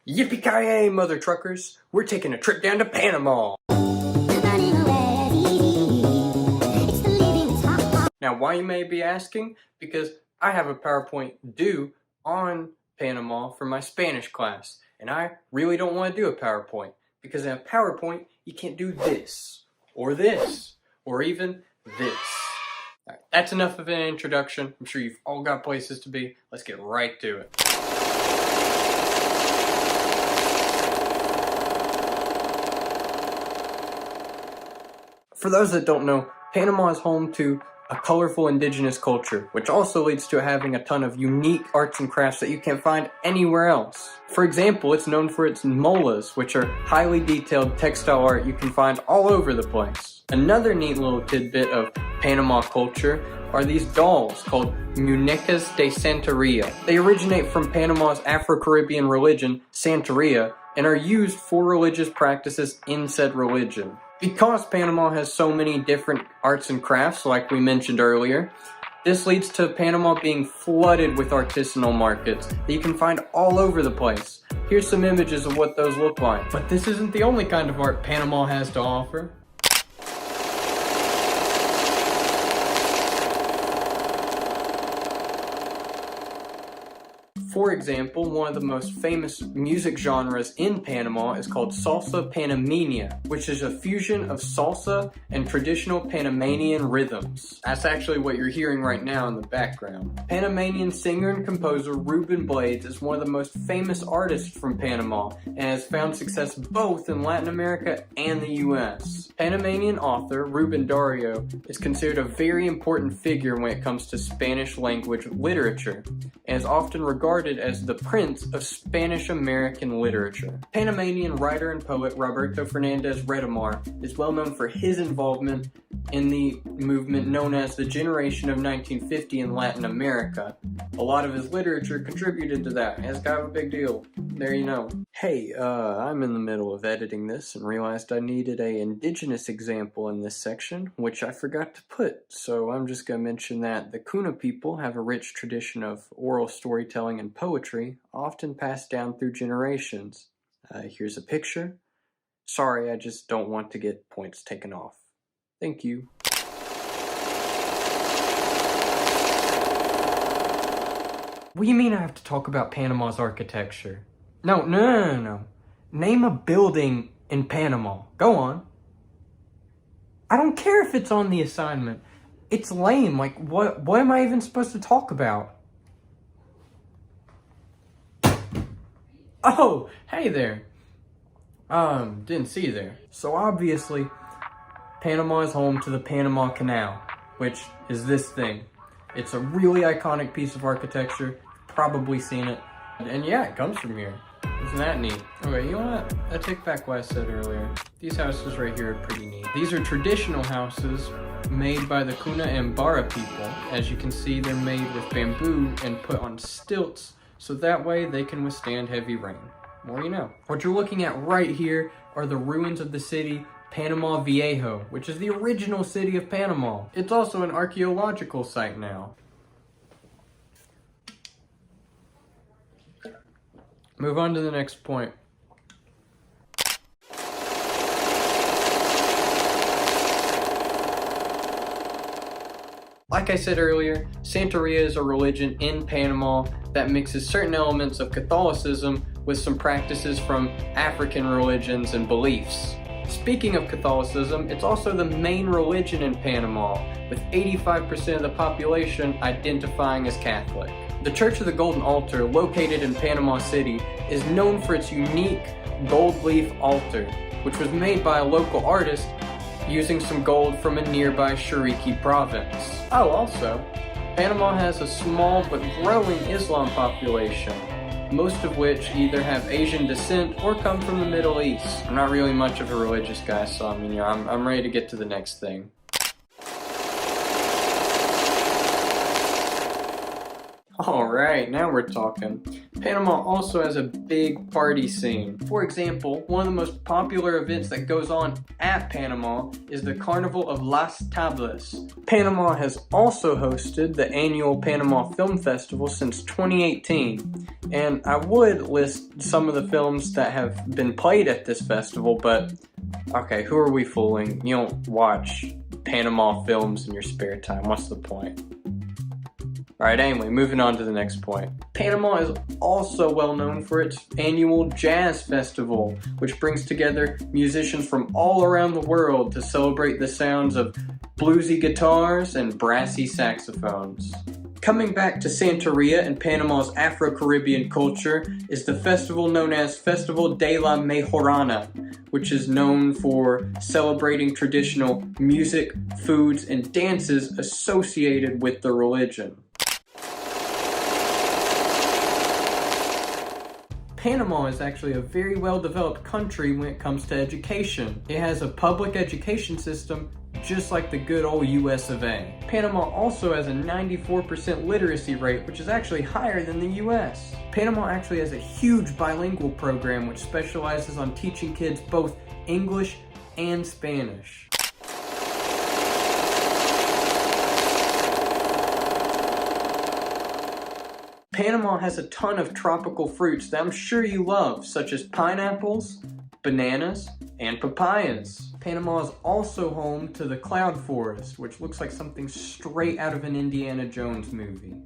Yippee-ki-yay, mother truckers! We're taking a trip down to Panama! Now, why you may be asking? Because I have a PowerPoint due on Panama for my Spanish class, and I really don't want to do a PowerPoint, because in a PowerPoint, you can't do this, or even this. Right, that's enough of an introduction. I'm sure you've all got places to be. Let's get right to it. For those that don't know, Panama is home to a colorful indigenous culture, which also leads to having a ton of unique arts and crafts that you can't find anywhere else. For example, it's known for its molas, which are highly detailed textile art you can find all over the place. Another neat little tidbit of Panama culture are these dolls called muñecas de Santeria. They originate from Panama's Afro-Caribbean religion, Santeria, and are used for religious practices in said religion. Because Panama has so many different arts and crafts, like we mentioned earlier, this leads to Panama being flooded with artisanal markets that you can find all over the place. Here's some images of what those look like. But this isn't the only kind of art Panama has to offer. For example, one of the most famous music genres in Panama is called salsa panameña, which is a fusion of salsa and traditional Panamanian rhythms. That's actually what you're hearing right now in the background. Panamanian singer and composer Ruben Blades is one of the most famous artists from Panama and has found success both in Latin America and the US. Panamanian author Ruben Dario is considered a very important figure when it comes to Spanish language literature and is often regarded as the prince of Spanish-American literature. Panamanian writer and poet Roberto Fernandez Retamar is well known for his involvement in the movement known as the Generation of 1950 in Latin America. A lot of his literature contributed to that. It's kind of a big deal. There you know. Hey, I'm in the middle of editing this and realized I needed an indigenous example in this section, which I forgot to put, so I'm just going to mention that the Kuna people have a rich tradition of oral storytelling and poetry, often passed down through generations. Here's a picture. Sorry, I just don't want to get points taken off. Thank you. What do you mean I have to talk about Panama's architecture? No. Name a building in Panama. Go on. I don't care if it's on the assignment. It's lame. Like, what am I even supposed to talk about? Oh, hey there. Didn't see you there. So obviously, Panama is home to the Panama Canal, which is this thing. It's a really iconic piece of architecture. Probably seen it. And yeah, it comes from here. Isn't that neat? Okay, you know what? I take back what I said earlier. These houses right here are pretty neat. These are traditional houses made by the Kuna and Bara people. As you can see, they're made with bamboo and put on stilts, so that way they can withstand heavy rain. More you know. What you're looking at right here are the ruins of the city Panama Viejo, which is the original city of Panama. It's also an archaeological site now. Move on to the next point. Like I said earlier, Santeria is a religion in Panama that mixes certain elements of Catholicism with some practices from African religions and beliefs. Speaking of Catholicism, it's also the main religion in Panama, with 85% of the population identifying as Catholic. The Church of the Golden Altar, located in Panama City, is known for its unique gold leaf altar, which was made by a local artist using some gold from a nearby Chiriquí province. Oh, also, Panama has a small but growing Islam population, most of which either have Asian descent or come from the Middle East. I'm not really much of a religious guy, so I'm ready to get to the next thing. Alright, now we're talking. Panama also has a big party scene. For example, one of the most popular events that goes on at Panama is the Carnival of Las Tablas. Panama has also hosted the annual Panama Film Festival since 2018. And I would list some of the films that have been played at this festival, but okay, who are we fooling? You don't watch Panama films in your spare time. What's the point? Alright, anyway, moving on to the next point. Panama is also well known for its annual jazz festival, which brings together musicians from all around the world to celebrate the sounds of bluesy guitars and brassy saxophones. Coming back to Santeria and Panama's Afro-Caribbean culture is the festival known as Festival de la Mejorana, which is known for celebrating traditional music, foods, and dances associated with the religion. Panama is actually a very well-developed country when it comes to education. It has a public education system just like the good old US of A. Panama also has a 94% literacy rate, which is actually higher than the US. Panama actually has a huge bilingual program which specializes on teaching kids both English and Spanish. Panama has a ton of tropical fruits that I'm sure you love, such as pineapples, bananas, and papayas. Panama is also home to the cloud forest, which looks like something straight out of an Indiana Jones movie.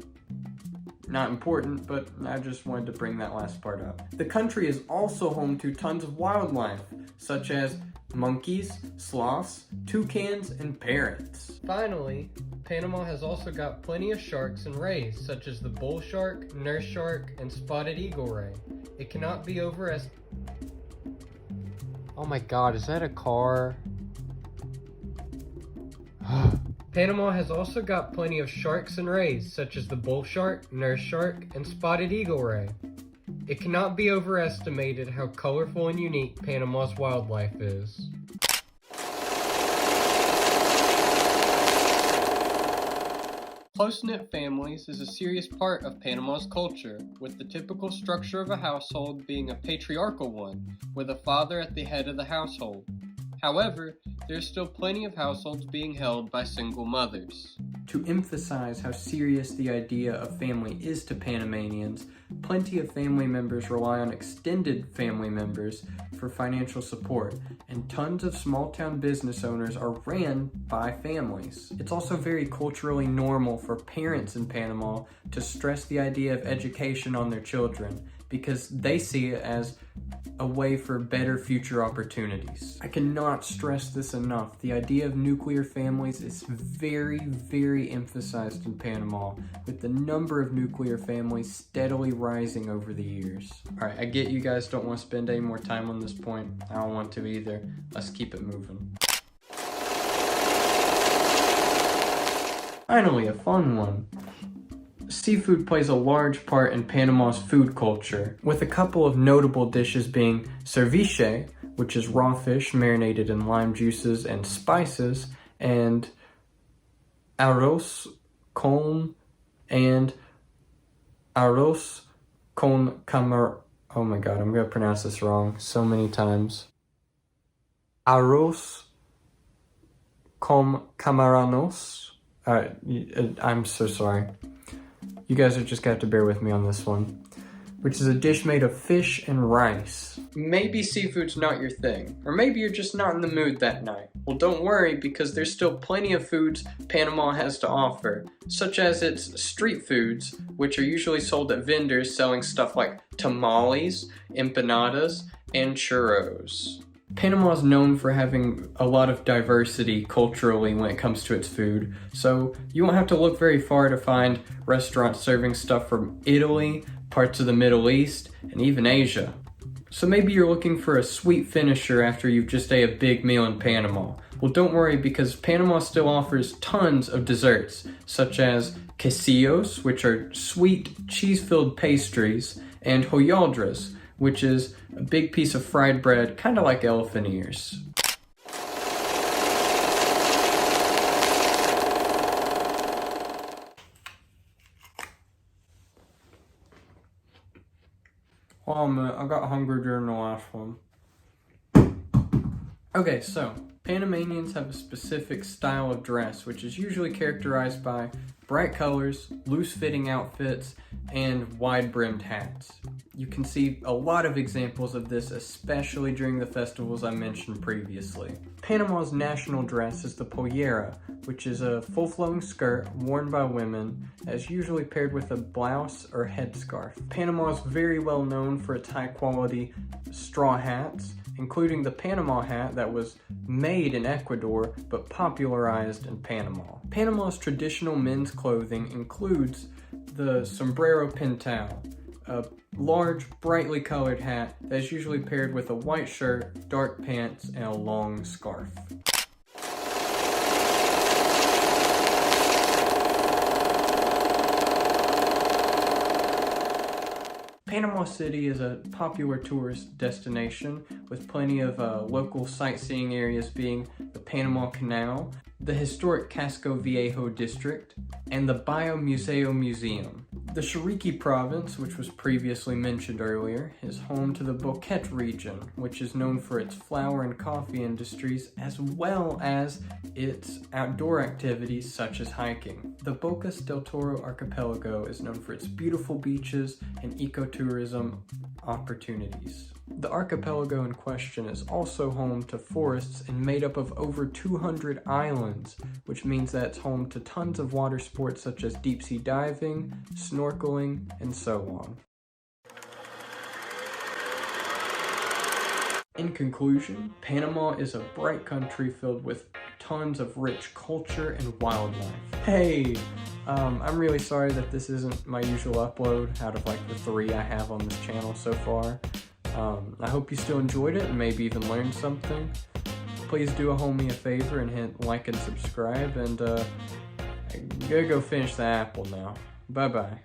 Not important, but I just wanted to bring that last part up. The country is also home to tons of wildlife, such as monkeys, sloths, toucans, and parrots. Finally, Panama has also got plenty of sharks and rays, such as the bull shark, nurse shark, and spotted eagle ray. It cannot be overestimated. Oh my god, is that a car? Panama has also got plenty of sharks and rays, such as the bull shark, nurse shark, and spotted eagle ray. It cannot be overestimated how colorful and unique Panama's wildlife is. Close-knit families is a serious part of Panama's culture, with the typical structure of a household being a patriarchal one, with a father at the head of the household. However, there's still plenty of households being held by single mothers. To emphasize how serious the idea of family is to Panamanians, plenty of family members rely on extended family members for financial support, and tons of small-town business owners are ran by families. It's also very culturally normal for parents in Panama to stress the idea of education on their children, because they see it as a way for better future opportunities. I cannot stress this enough. The idea of nuclear families is very, very emphasized in Panama, with the number of nuclear families steadily rising over the years. Alright, I get you guys don't want to spend any more time on this point. I don't want to either. Let's keep it moving. Finally, a fun one. Seafood plays a large part in Panama's food culture, with a couple of notable dishes being ceviche, which is raw fish marinated in lime juices and spices, and arroz con oh my god, I'm gonna pronounce this wrong so many times. Arroz con camarones. I'm so sorry. You guys are just gonna have to bear with me on this one. Which is a dish made of fish and rice. Maybe seafood's not your thing, or maybe you're just not in the mood that night. Well, don't worry, because there's still plenty of foods Panama has to offer, such as its street foods, which are usually sold at vendors selling stuff like tamales, empanadas, and churros. Panama is known for having a lot of diversity culturally when it comes to its food, so you won't have to look very far to find restaurants serving stuff from Italy, parts of the Middle East, and even Asia. So maybe you're looking for a sweet finisher after you've just ate a big meal in Panama. Well, don't worry, because Panama still offers tons of desserts, such as quesillos, which are sweet cheese-filled pastries, and hojaldras, which is a big piece of fried bread, kind of like elephant ears. Oh man, I got hungry during the last one. Okay, so Panamanians have a specific style of dress, which is usually characterized by bright colors, loose-fitting outfits, and wide-brimmed hats. You can see a lot of examples of this, especially during the festivals I mentioned previously. Panama's national dress is the pollera, which is a full-flowing skirt worn by women, as usually paired with a blouse or headscarf. Panama is very well known for its high-quality straw hats, including the Panama hat that was made in Ecuador but popularized in Panama. Panama's traditional men's clothing includes the sombrero pintado, a large, brightly colored hat that is usually paired with a white shirt, dark pants, and a long scarf. Panama City is a popular tourist destination with plenty of local sightseeing areas being the Panama Canal, the historic Casco Viejo district, and the Biomuseo Museum. The Chiriquí province, which was previously mentioned earlier, is home to the Boquete region, which is known for its flour and coffee industries as well as its outdoor activities such as hiking. The Bocas del Toro archipelago is known for its beautiful beaches and ecotourism opportunities. The archipelago in question is also home to forests and made up of over 200 islands, which means that it's home to tons of water sports such as deep sea diving, snorkeling, and so on. In conclusion, Panama is a bright country filled with tons of rich culture and wildlife. Hey, I'm really sorry that this isn't my usual upload out of like the 3 I have on this channel so far. I hope you still enjoyed it and maybe even learned something. Please do a homie a favor and hit like and subscribe, and I gotta go finish the apple now. Bye bye.